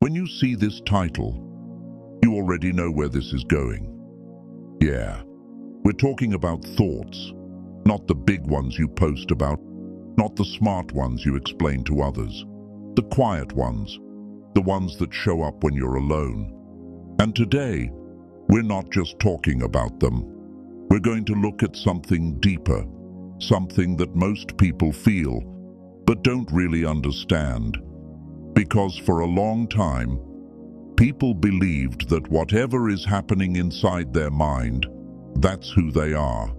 When you see this title, you already know where this is going. Yeah, we're talking about thoughts, not the big ones you post about, not the smart ones you explain to others, the quiet ones, the ones that show up when you're alone. And today, we're not just talking about them. We're going to look at something deeper, something that most people feel, but don't really understand. Because for a long time, people believed that whatever is happening inside their mind, that's who they are.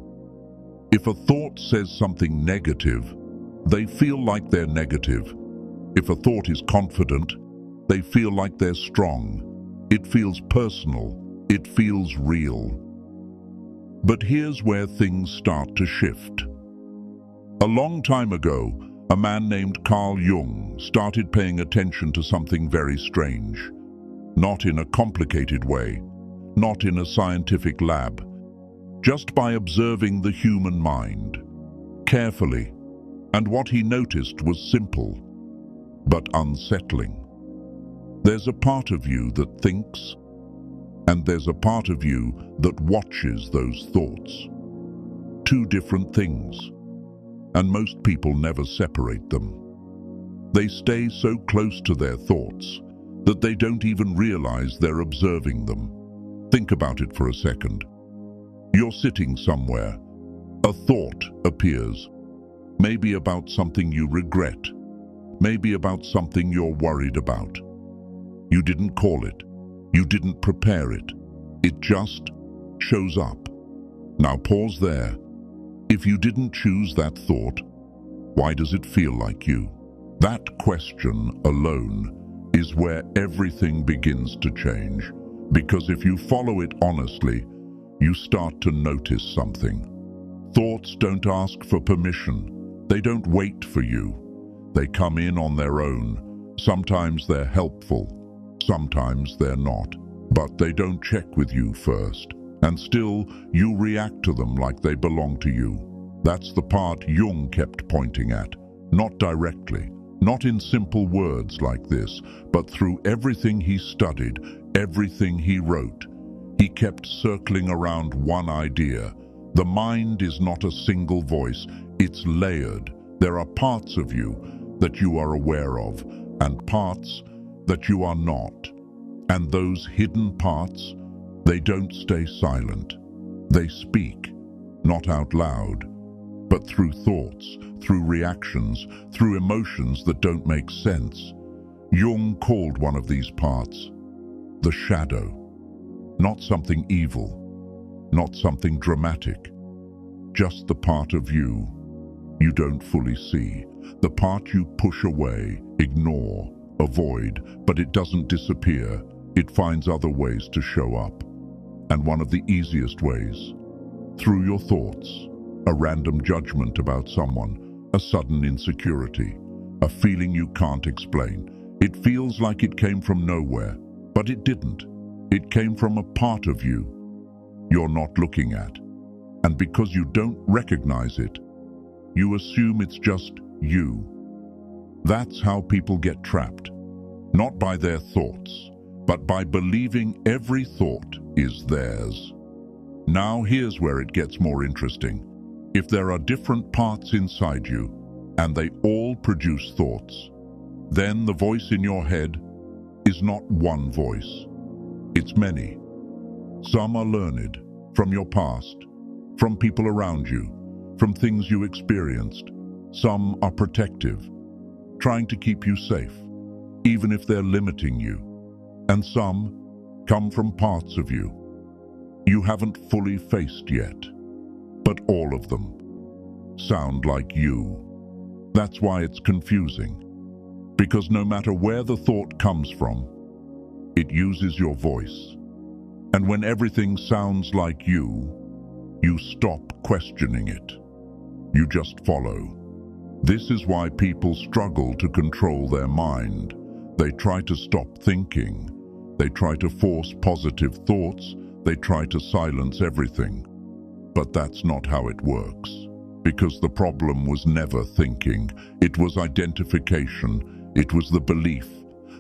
If a thought says something negative, they feel like they're negative. If a thought is confident, they feel like they're strong. It feels personal. It feels real. But here's where things start to shift. A long time ago, a man named Carl Jung started paying attention to something very strange. Not in a complicated way, not in a scientific lab, just by observing the human mind, carefully. And what he noticed was simple, but unsettling. There's a part of you that thinks, and there's a part of you that watches those thoughts. Two different things, and most people never separate them. They stay so close to their thoughts that they don't even realize they're observing them. Think about it for a second. You're sitting somewhere. A thought appears. Maybe about something you regret. Maybe about something you're worried about. You didn't call it. You didn't prepare it. It just shows up. Now pause there. If you didn't choose that thought, why does it feel like you? That question alone is where everything begins to change. Because if you follow it honestly, you start to notice something. Thoughts don't ask for permission. They don't wait for you. They come in on their own. Sometimes they're helpful. Sometimes they're not. But they don't check with you first. And still, you react to them like they belong to you. That's the part Jung kept pointing at. Not directly. Not in simple words like this, but through everything he studied, everything he wrote. He kept circling around one idea. The mind is not a single voice. It's layered. There are parts of you that you are aware of, and parts that you are not. And those hidden parts, they don't stay silent. They speak, not out loud, but through thoughts, through reactions, through emotions that don't make sense. Jung called one of these parts the shadow. Not something evil, not something dramatic, just the part of you don't fully see, the part you push away, ignore, avoid, but it doesn't disappear. It finds other ways to show up. And one of the easiest ways, through your thoughts, a random judgment about someone, a sudden insecurity, a feeling you can't explain. It feels like it came from nowhere, but it didn't. It came from a part of you you're not looking at. And because you don't recognize it, you assume it's just you. That's how people get trapped, not by their thoughts, but by believing every thought is theirs. Now here's where it gets more interesting. If there are different parts inside you, and they all produce thoughts, then the voice in your head is not one voice. It's many. Some are learned, from your past, from people around you, from things you experienced. Some are protective, trying to keep you safe, even if they're limiting you. And some come from parts of you you haven't fully faced yet. But all of them sound like you. That's why it's confusing. Because no matter where the thought comes from, it uses your voice. And when everything sounds like you stop questioning it. You just follow. This is why people struggle to control their mind. They try to stop thinking. They try to force positive thoughts. They try to silence everything. But that's not how it works. Because the problem was never thinking. It was identification. It was the belief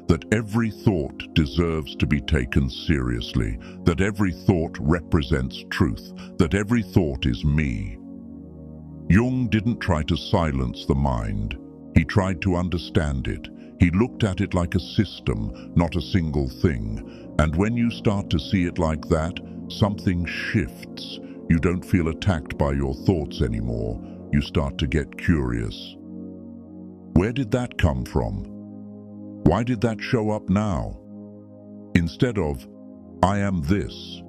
that every thought deserves to be taken seriously, that every thought represents truth, that every thought is me. Jung didn't try to silence the mind. He tried to understand it. He looked at it like a system, not a single thing. And when you start to see it like that, something shifts. You don't feel attacked by your thoughts anymore. You start to get curious. Where did that come from? Why did that show up now? Instead of, I am this.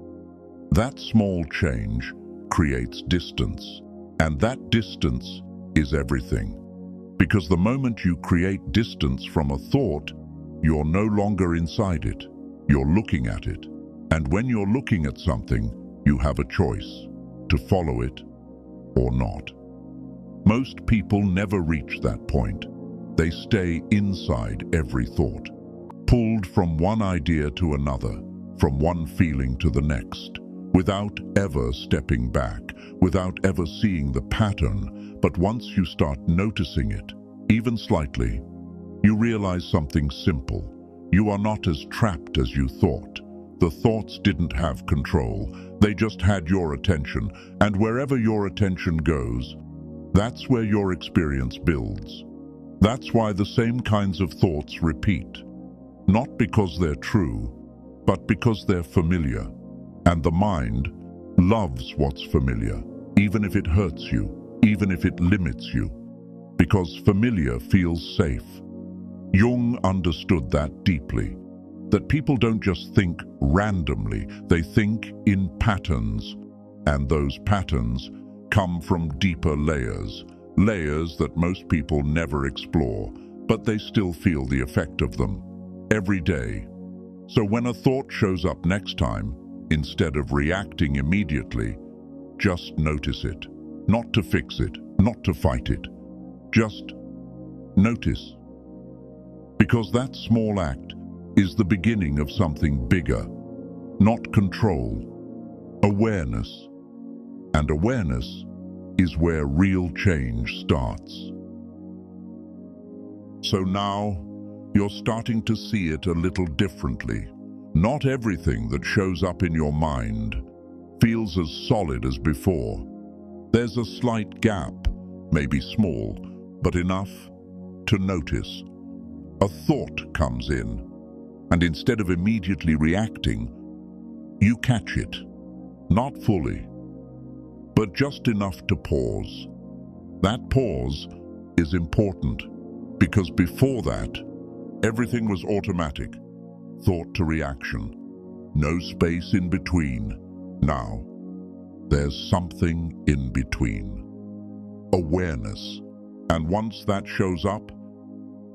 That small change creates distance. And that distance is everything. Because the moment you create distance from a thought, you're no longer inside it. You're looking at it. And when you're looking at something, you have a choice to follow it or not. Most people never reach that point. They stay inside every thought, pulled from one idea to another, from one feeling to the next, without ever stepping back, without ever seeing the pattern. But once you start noticing it, even slightly, you realize something simple. You are not as trapped as you thought. The thoughts didn't have control. They just had your attention, and wherever your attention goes, that's where your experience builds. That's why the same kinds of thoughts repeat, not because they're true, but because they're familiar. And the mind loves what's familiar, even if it hurts you, even if it limits you, because familiar feels safe. Jung understood that deeply, that people don't just think randomly, they think in patterns, and those patterns come from deeper layers that most people never explore, but they still feel the effect of them every day. So when a thought shows up next time, instead of reacting immediately, just notice it. Not to fix it, not to fight it. Just notice. Because that small act is the beginning of something bigger. Not control, awareness. And awareness is where real change starts. So now, you're starting to see it a little differently. Not everything that shows up in your mind feels as solid as before. There's a slight gap, maybe small, but enough to notice. A thought comes in, and instead of immediately reacting, you catch it. Not fully, but just enough to pause. That pause is important, because before that, everything was automatic. Thought to reaction. No space in between. Now, there's something in between. Awareness. And once that shows up,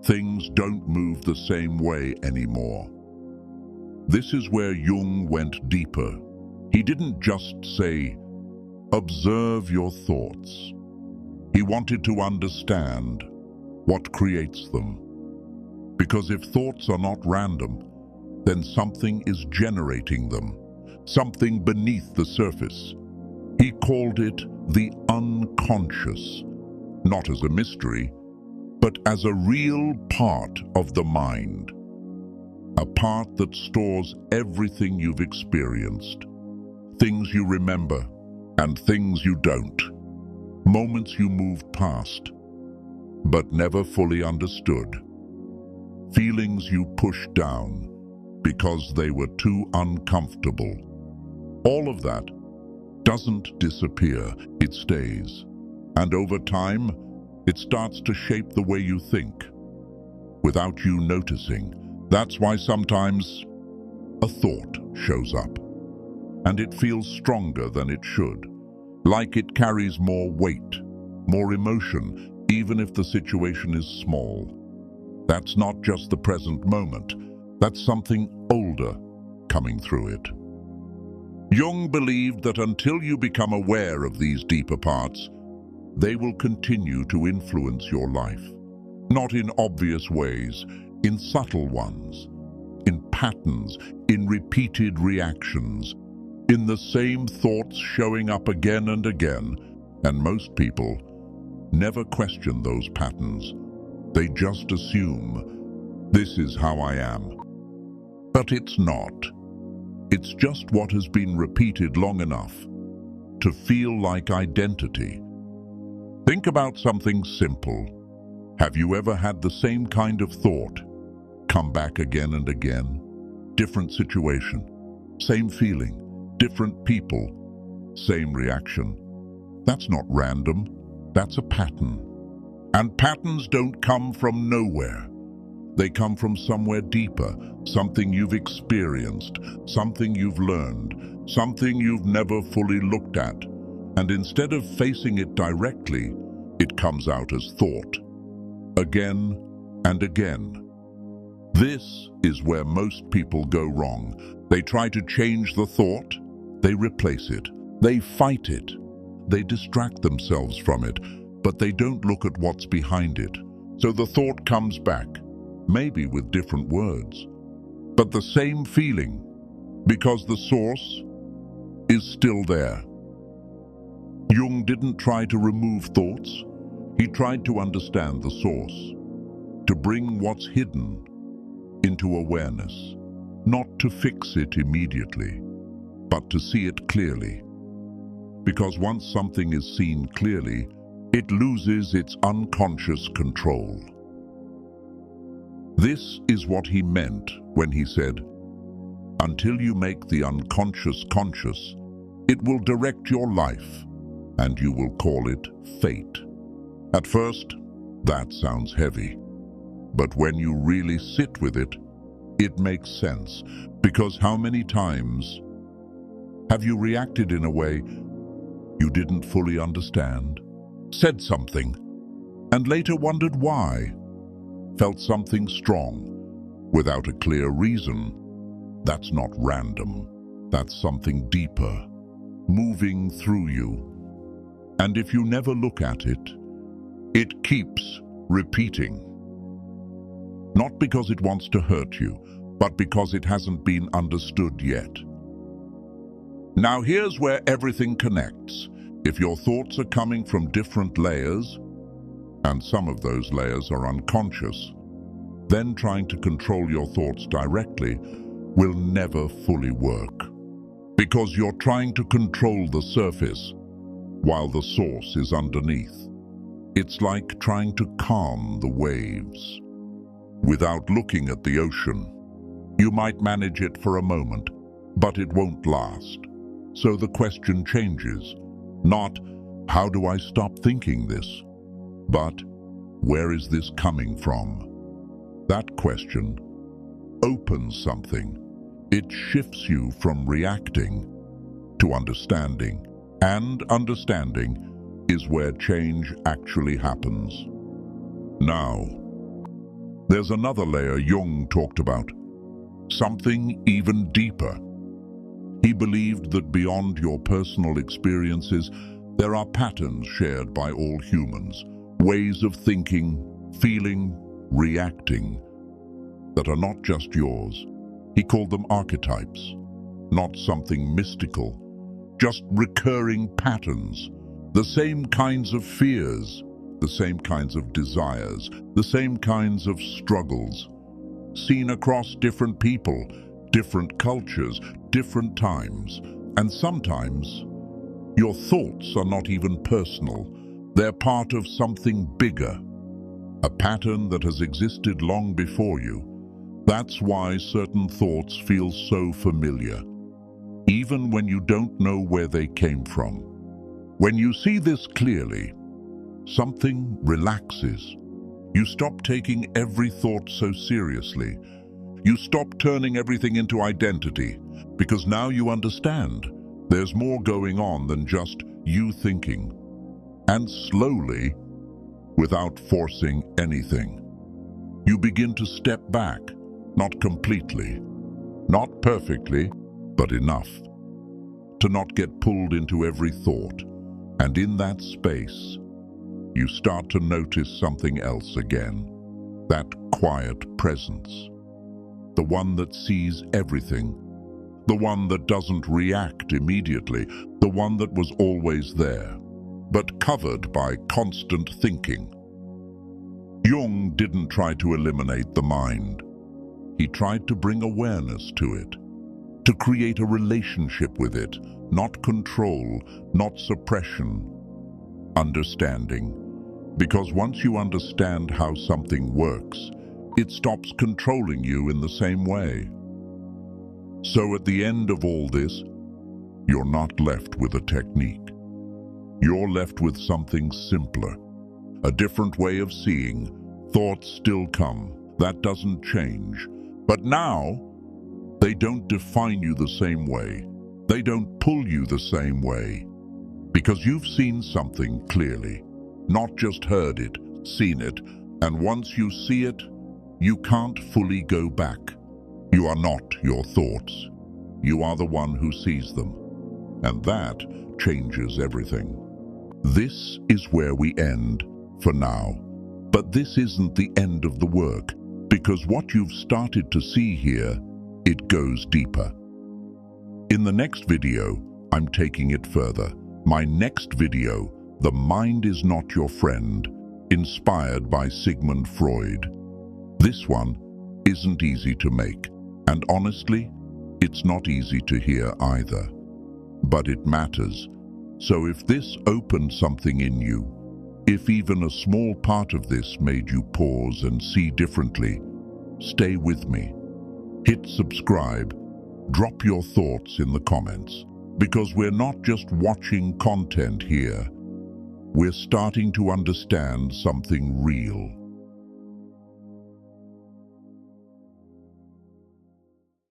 things don't move the same way anymore. This is where Jung went deeper. He didn't just say, observe your thoughts. He wanted to understand what creates them. Because if thoughts are not random, then something is generating them, something beneath the surface. He called it the unconscious, not as a mystery, but as a real part of the mind. A part that stores everything you've experienced, things you remember and things you don't, moments you moved past, but never fully understood, feelings you pushed down because they were too uncomfortable. All of that doesn't disappear, it stays. And over time, it starts to shape the way you think, without you noticing. That's why sometimes a thought shows up, and it feels stronger than it should, like it carries more weight, more emotion, even if the situation is small. That's not just the present moment, that's something older coming through it. Jung believed that until you become aware of these deeper parts, they will continue to influence your life. Not in obvious ways, in subtle ones, in patterns, in repeated reactions, in the same thoughts showing up again and again. And most people never question those patterns. They just assume This is how I am. But it's not. It's just what has been repeated long enough to feel like identity. Think about something simple. Have you ever had the same kind of thought come back again and again? Different situation, same feeling, different people, same reaction. That's not random, that's a pattern. And patterns don't come from nowhere. They come from somewhere deeper, something you've experienced, something you've learned, something you've never fully looked at. And instead of facing it directly, it comes out as thought. Again and again. This is where most people go wrong. They try to change the thought, they replace it, they fight it, they distract themselves from it, but they don't look at what's behind it. So the thought comes back, maybe with different words, but the same feeling, because the source is still there. Jung didn't try to remove thoughts, he tried to understand the source, to bring what's hidden into awareness, not to fix it immediately, but to see it clearly. Because once something is seen clearly, it loses its unconscious control. This is what he meant when he said, "Until you make the unconscious conscious, it will direct your life, and you will call it fate." At first, that sounds heavy. But when you really sit with it, it makes sense. Because how many times have you reacted in a way you didn't fully understand? Said something, and later wondered why? Felt something strong, without a clear reason? That's not random. That's something deeper, moving through you. And if you never look at it, it keeps repeating. Not because it wants to hurt you, but because it hasn't been understood yet. Now here's where everything connects. If your thoughts are coming from different layers, and some of those layers are unconscious, then trying to control your thoughts directly will never fully work. Because you're trying to control the surface, while the source is underneath. It's like trying to calm the waves without looking at the ocean. You might manage it for a moment, but it won't last. So the question changes. Not, how do I stop thinking this? But, where is this coming from? That question opens something. It shifts you from reacting to understanding. And understanding is where change actually happens. Now, there's another layer Jung talked about. Something even deeper. He believed that beyond your personal experiences, there are patterns shared by all humans, ways of thinking, feeling, reacting, that are not just yours. He called them archetypes, not something mystical, just recurring patterns, the same kinds of fears, the same kinds of desires, the same kinds of struggles, seen across different people, different cultures, different times. And sometimes, your thoughts are not even personal. They're part of something bigger, a pattern that has existed long before you. That's why certain thoughts feel so familiar, even when you don't know where they came from. When you see this clearly, something relaxes. You stop taking every thought so seriously. You stop turning everything into identity, because now you understand there's more going on than just you thinking. And slowly, without forcing anything, you begin to step back, not completely, not perfectly, but enough to not get pulled into every thought. And in that space, you start to notice something else again, that quiet presence, the one that sees everything, the one that doesn't react immediately, the one that was always there, but covered by constant thinking. Jung didn't try to eliminate the mind. He tried to bring awareness to it, to create a relationship with it, not control, not suppression, understanding. Because once you understand how something works, it stops controlling you in the same way. So at the end of all this, you're not left with a technique. You're left with something simpler, a different way of seeing. Thoughts still come, that doesn't change. But now, they don't define you the same way. They don't pull you the same way. Because you've seen something clearly, not just heard it, seen it. And once you see it, you can't fully go back. You are not your thoughts. You are the one who sees them. And that changes everything. This is where we end for now. But this isn't the end of the work, because what you've started to see here, it goes deeper. In the next video, I'm taking it further. My next video, The Mind is Not Your Friend, inspired by Sigmund Freud. This one isn't easy to make, and honestly, it's not easy to hear either. But it matters. So if this opened something in you, if even a small part of this made you pause and see differently, stay with me. Hit subscribe, drop your thoughts in the comments, because we're not just watching content here. We're starting to understand something real.